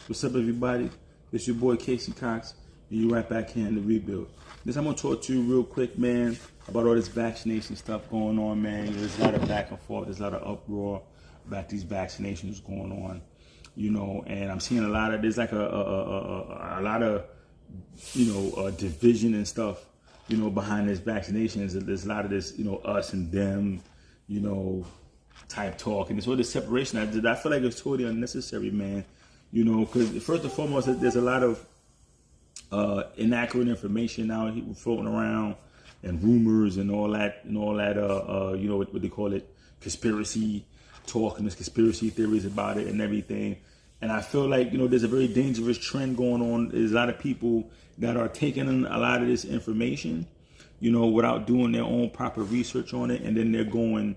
What's up, everybody? It's your boy Casey Cox, and you right back here in the rebuild. I'm gonna talk to you real quick, man, about all this vaccination stuff going on, man. There's a lot of back and forth. There's a lot of uproar about these vaccinations going on, and I'm seeing there's like a lot of, division and stuff, behind this vaccinations. There's a lot of this, us and them, type talk, and it's all this separation. I feel like it's totally unnecessary, man. Because first and foremost, there's a lot of inaccurate information now floating around, and rumors and all that, what they call it, conspiracy talk, and there's conspiracy theories about it and everything. And I feel like, there's a very dangerous trend going on. There's a lot of people that are taking in a lot of this information, without doing their own proper research on it, and then they're going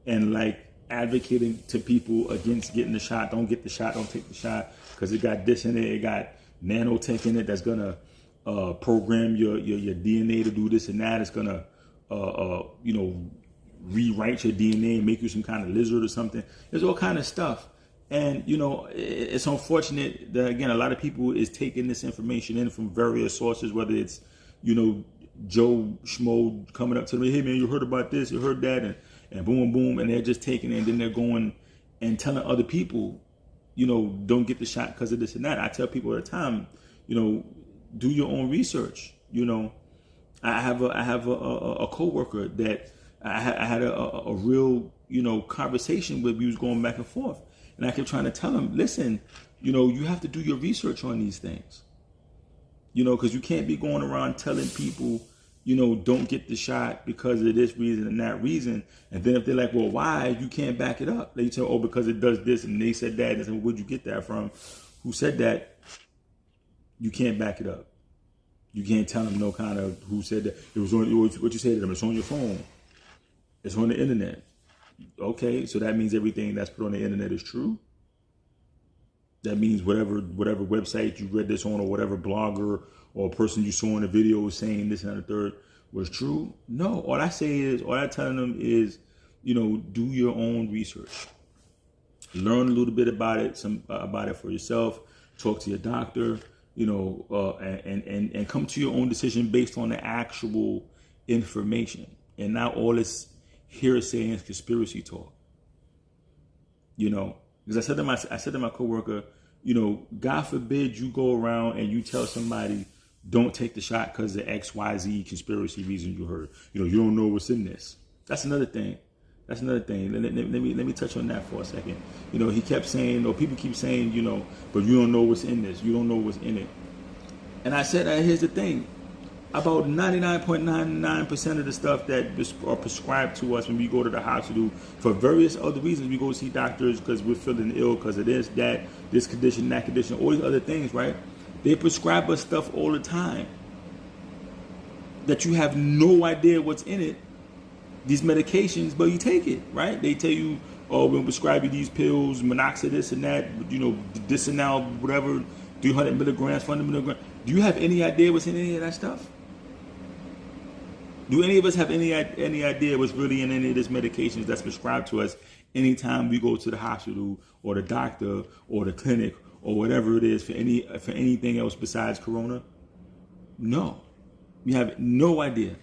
and like advocating to people against getting the shot. Don't get the shot, don't take the shot, because it got this in it, it got nanotech in it that's gonna program your DNA to do this and that. It's gonna rewrite your DNA and make you some kind of lizard or something. There's all kind of stuff. And it's unfortunate that, again, a lot of people is taking this information in from various sources, whether it's Joe Schmo coming up to me, hey man, you heard about this, you heard that, and boom, boom, and they're just taking it, and then they're going and telling other people, don't get the shot because of this and that. I tell people all the time, do your own research. I have a coworker that I had a real, conversation with. We was going back and forth, and I kept trying to tell him, listen, you have to do your research on these things, because you can't be going around telling people, don't get the shot because of this reason and that reason. And then if they're like, well, why? You can't back it up. They say, oh, because it does this, and they said that. And I said, well, where'd you get that from? Who said that? You can't back it up. You can't tell them no kind of who said that. It was on what you say to them. It's on your phone. It's on the internet. Okay, so that means everything that's put on the internet is true. That means whatever website you read this on, or whatever blogger or person you saw in the video was saying this and the third was true. No, all I telling them is, do your own research. Learn a little bit about it, about it for yourself. Talk to your doctor, and come to your own decision based on the actual information, and not all this hearsay and conspiracy talk. Because I said to my coworker, God forbid you go around and you tell somebody, don't take the shot because of XYZ conspiracy reason you heard. You don't know what's in this. That's another thing. Let me touch on that for a second. He kept saying, or people keep saying, but you don't know what's in this. You don't know what's in it. And I said, here's the thing. About 99.99% of the stuff that are prescribed to us when we go to the hospital for various other reasons, we go see doctors because we're feeling ill because of this, that, this condition, that condition, all these other things, right? They prescribe us stuff all the time that you have no idea what's in it, these medications, but you take it, right? They tell you, oh, we'll prescribe you these pills, monoxide, this and that, this and now, whatever, 300 milligrams, 400 milligrams. Do you have any idea what's in any of that stuff? Do any of us have any idea what's really in any of these medications that's prescribed to us anytime we go to the hospital or the doctor or the clinic or whatever it is for anything else besides corona? No. We have no idea.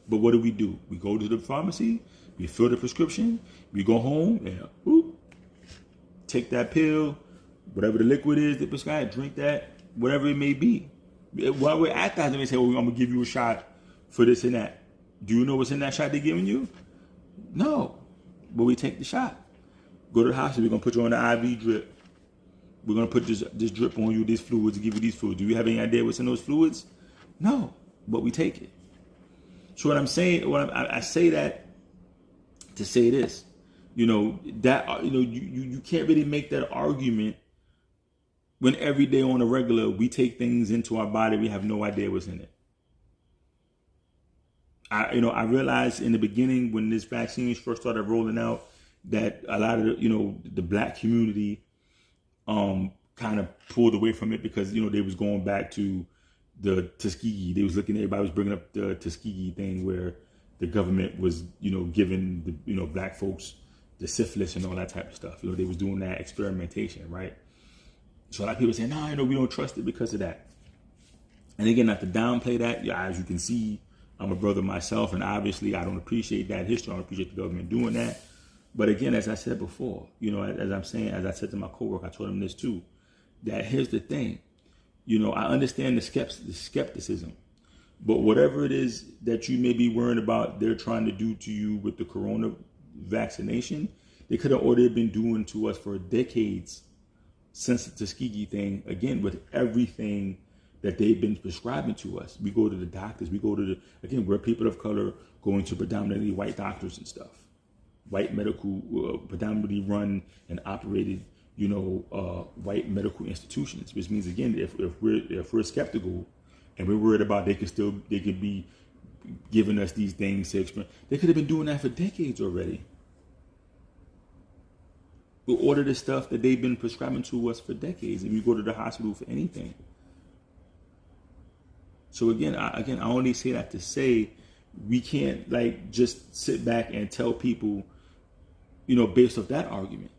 But what do? We go to the pharmacy, we fill the prescription, we go home and take that pill, whatever the liquid is they prescribe, drink that, whatever it may be. While we're at that, they say, I'm going to give you a shot for this and that. Do you know what's in that shot they're giving you? No. But we take the shot. Go to the hospital, we're going to put you on the IV drip. We're going to put this drip on you, these fluids, to give you these fluids. Do you have any idea what's in those fluids? No. But we take it. So what I'm saying, I say that to say this, you can't really make that argument when every day on a regular we take things into our body, we have no idea what's in it. I realized in the beginning when this vaccine first started rolling out that a lot of the black community kind of pulled away from it because they was going back to the Tuskegee. They was everybody was bringing up the Tuskegee thing where the government was giving the black folks the syphilis and all that type of stuff. They was doing that experimentation, right? So a lot of people say, no, we don't trust it because of that. And again, not to downplay that, as you can see, I'm a brother myself, and obviously I don't appreciate that history. I don't appreciate the government doing that. But again, as I said before, as I said to my coworker, I told him this too, that here's the thing. I understand the skepticism, but whatever it is that you may be worried about, they're trying to do to you with the corona vaccination, they could have already been doing to us for decades since the Tuskegee thing, again, with everything that they've been prescribing to us. We go to the doctors, we're people of color going to predominantly white doctors and stuff. White medical, predominantly run and operated, white medical institutions, which means, again, if we're skeptical and we're worried about they could be giving us these things to explain, they could have been doing that for decades already. We order the stuff that they've been prescribing to us for decades, and we go to the hospital for anything. So again, I only say that to say we can't just sit back and tell people, based off that argument.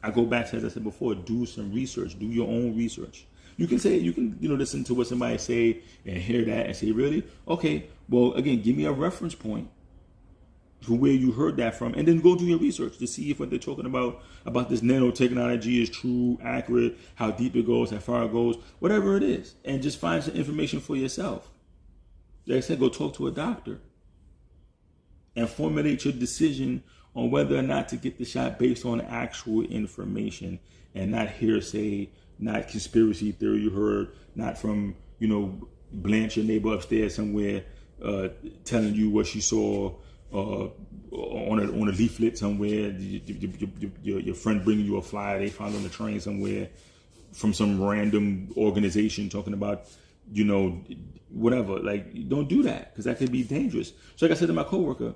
I go back to, as I said before, do some research, do your own research. You can listen to what somebody say and hear that and say, really? Okay, well, again, give me a reference point for where you heard that from, and then go do your research to see if what they're talking about this nanotechnology is true, accurate, how deep it goes, how far it goes, whatever it is, and just find some information for yourself. Like I said, go talk to a doctor and formulate your decision on whether or not to get the shot based on actual information and not hearsay, not conspiracy theory you heard, not from, Blanche, your neighbor upstairs somewhere, telling you what she saw on a leaflet somewhere, your friend bringing you a flyer they found on the train somewhere from some random organization talking about, whatever. Don't do that, because that could be dangerous. So like I said to my coworker,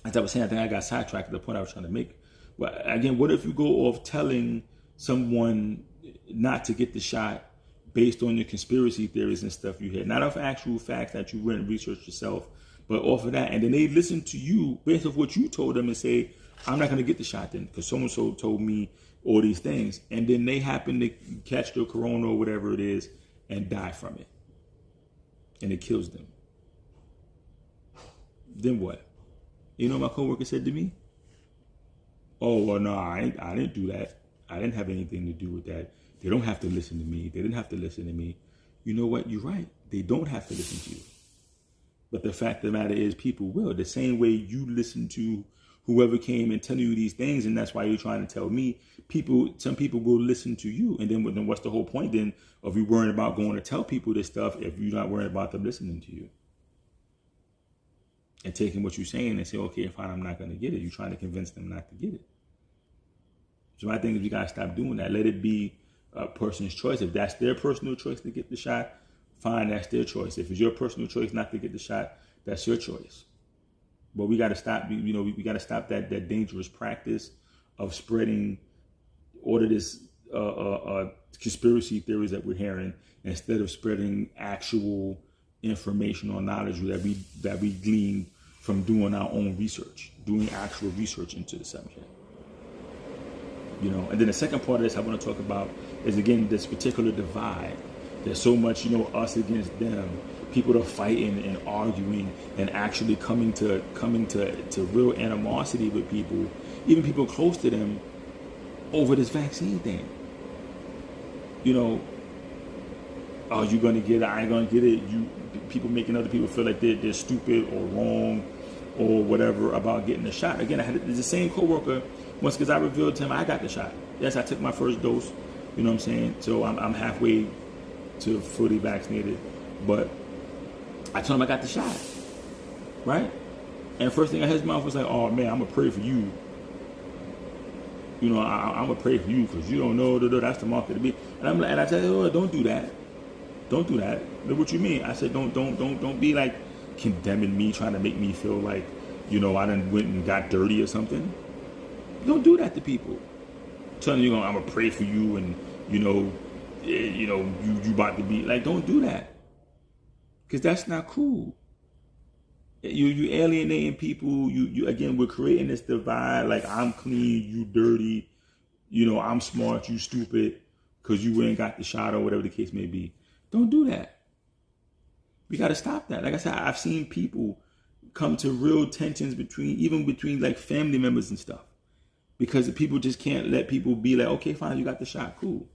as I was saying, I think I got sidetracked at the point I was trying to make. But again, what if you go off telling someone not to get the shot based on your conspiracy theories and stuff you had, not off actual facts that you went and researched yourself, but off of that, and then they listen to you based off what you told them and say, I'm not going to get the shot then because so-and-so told me all these things, and then they happen to catch the corona or whatever it is and die from it, and it kills them. Then what? My coworker said to me, oh, well, no, I didn't do that. I didn't have anything to do with that. They don't have to listen to me. They didn't have to listen to me. You know what? You're right. They don't have to listen to you. But the fact of the matter is, people will. The same way you listen to whoever came and telling you these things, and that's why you're trying to tell me. Some people will listen to you, and then what's the whole point then of you worrying about going to tell people this stuff if you're not worried about them listening to you and taking what you're saying and say, okay, fine, I'm not going to get it. You're trying to convince them not to get it. So my thing is, you got to stop doing that. Let it be a person's choice. If that's their personal choice to get the shot, fine, that's their choice. If it's your personal choice not to get the shot, that's your choice. But we got to stop. We got to stop that dangerous practice of spreading all of this conspiracy theories that we're hearing, instead of spreading actual information or knowledge that we glean from doing our own research, doing actual research into the subject. And then the second part of this I want to talk about is, again, this particular divide. There's so much, us against them. People are fighting and arguing and actually coming to real animosity with people, even people close to them, over this vaccine thing. Are you going to get it? I ain't going to get it. People making other people feel like they're stupid or wrong or whatever about getting the shot. Again, I had the same coworker once, because I revealed to him I got the shot. Yes, I took my first dose. You know what I'm saying? So I'm halfway to fully vaccinated, but I told him I got the shot, right? And first thing out of his mouth was like, "Oh man, I'm gonna pray for you. I'm gonna pray for you because you don't know that's the mark of the beast." And I said, "Oh, don't do that. Don't do that." Look what you mean. I said, "Don't be like condemning me, trying to make me feel like, I done went and got dirty or something. Don't do that to people. Telling you, I'm gonna pray for you, and you about to be like, don't do that, because that's not cool. You alienating people. You again, we're creating this divide. Like, I'm clean, you dirty. I'm smart, you stupid. because you ain't got the shot or whatever the case may be. Don't do that. We got to stop that. Like I said, I've seen people come to real tensions even between like family members and stuff, because the people just can't let people be like, okay, fine, you got the shot, cool.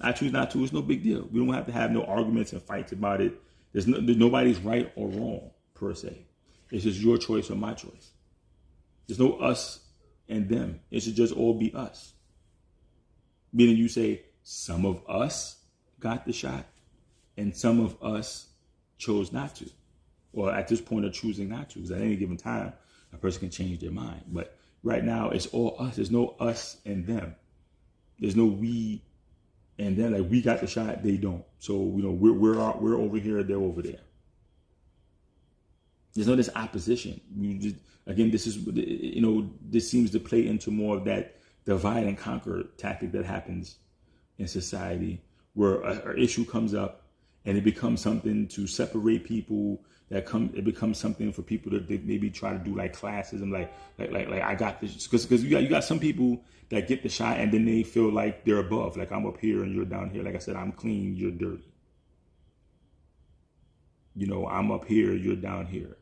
I choose not to. It's no big deal. We don't have to have no arguments and fights about it. There's nobody's right or wrong per se. It's just your choice or my choice. There's no us and them. It should just all be us. Meaning you say some of us got the shot and some of us chose not to. Or at this point are choosing not to. Because at any given time, a person can change their mind. But right now, it's all us. There's no us and them. There's no we and them. Like, we got the shot, they don't. So, we're over here, they're over there. There's no this opposition. This is, this seems to play into more of that divide and conquer tactic that happens in society, where an issue comes up and it becomes something to separate people. It becomes something for people to maybe try to do like classism, like I got this, because you got some people that get the shot and then they feel like they're above, like I'm up here and you're down here. Like I said, I'm clean, you're dirty. I'm up here, you're down here.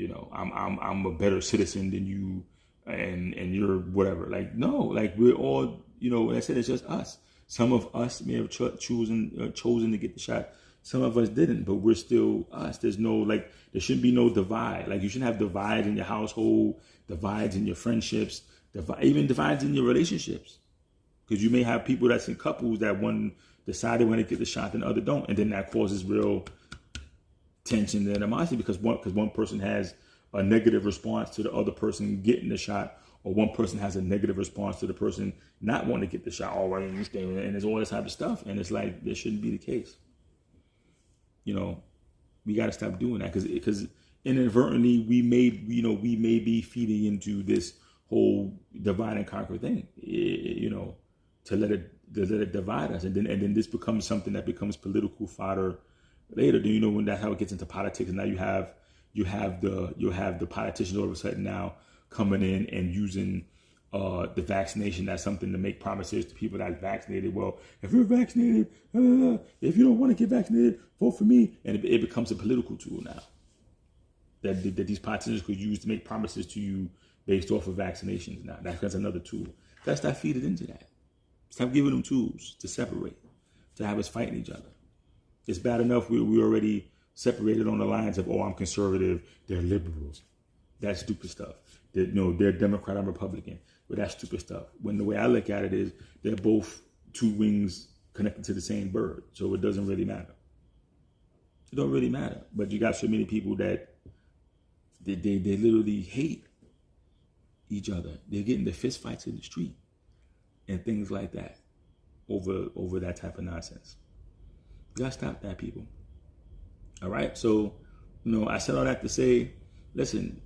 I'm a better citizen than you, and you're whatever. Like, no, like we're all, like I said, it's just us. Some of us may have chosen to get the shot. Some of us didn't, but we're still us. There's no, like, there shouldn't be no divide. Like, you shouldn't have divides in your household, divides in your friendships, even divides in your relationships. Because you may have people that's in couples that one decided when they get the shot and the other don't. And then that causes real tension and animosity because one person has a negative response to the other person getting the shot, or one person has a negative response to the person not wanting to get the shot. Oh, why didn't you stay? And there's all this type of stuff. And it's like, this shouldn't be the case. We got to stop doing that because inadvertently we may be feeding into this whole divide and conquer thing, to let it divide us. And then this becomes something that becomes political fodder later. Then, when that's how it gets into politics. And now you'll have the politicians all of a sudden now coming in and using the vaccination as something to make promises to people that are vaccinated. Well, if you're vaccinated, if you don't want to get vaccinated, vote for me. And it becomes a political tool now that these politicians could use to make promises to you based off of vaccinations. Now that's another tool. Let's not feed it into that. Stop giving them tools to separate, to have us fighting each other. It's bad enough we already separated on the lines of, oh, I'm conservative, they're liberals. That's stupid stuff. They're Democrat, I'm Republican. But that's stupid stuff. When the way I look at it is they're both two wings connected to the same bird. So it doesn't really matter. It don't really matter. But you got so many people that they literally hate each other. They're getting the fist fights in the street and things like that over that type of nonsense. You gotta stop that, people. All right. So, I said all that to say, listen,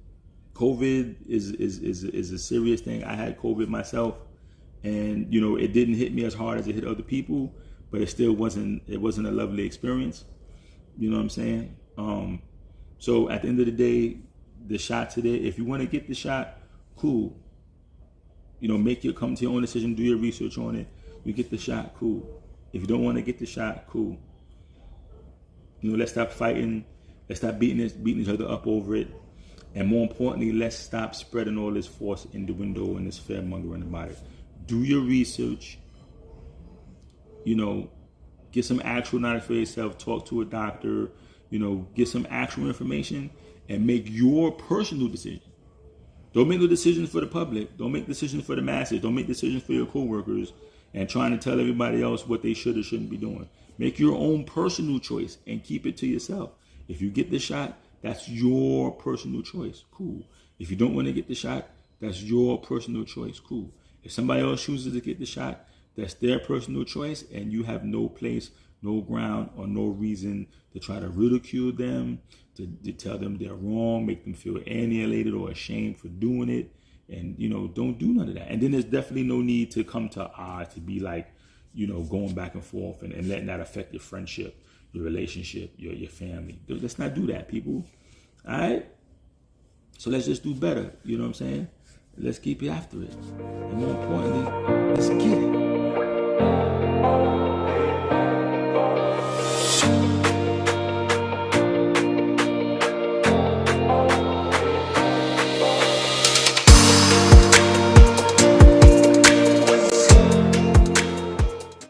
COVID is a serious thing. I had COVID myself, and it didn't hit me as hard as it hit other people, but it still wasn't a lovely experience. You know what I'm saying? So at the end of the day, the shot today, if you want to get the shot, cool. Come to your own decision, do your research on it. You get the shot, cool. If you don't want to get the shot, cool. Let's stop fighting. Let's stop beating each other up over it. And more importantly, let's stop spreading all this false innuendo and this fear mongering about it. Do your research. Get some actual knowledge for yourself. Talk to a doctor. Get some actual information and make your personal decision. Don't make no decisions for the public. Don't make decisions for the masses. Don't make decisions for your coworkers and trying to tell everybody else what they should or shouldn't be doing. Make your own personal choice and keep it to yourself. If you get the shot, that's your personal choice. Cool. If you don't want to get the shot, that's your personal choice. Cool. If somebody else chooses to get the shot, that's their personal choice, and you have no place, no ground, or no reason to try to ridicule them, to tell them they're wrong, make them feel annihilated or ashamed for doing it. And, don't do none of that. And then there's definitely no need to come to odds, to be like, going back and forth and letting that affect your friendship, your relationship, your family. Let's not do that, people. All right? So let's just do better. You know what I'm saying? Let's keep it after it. And more importantly, let's get it.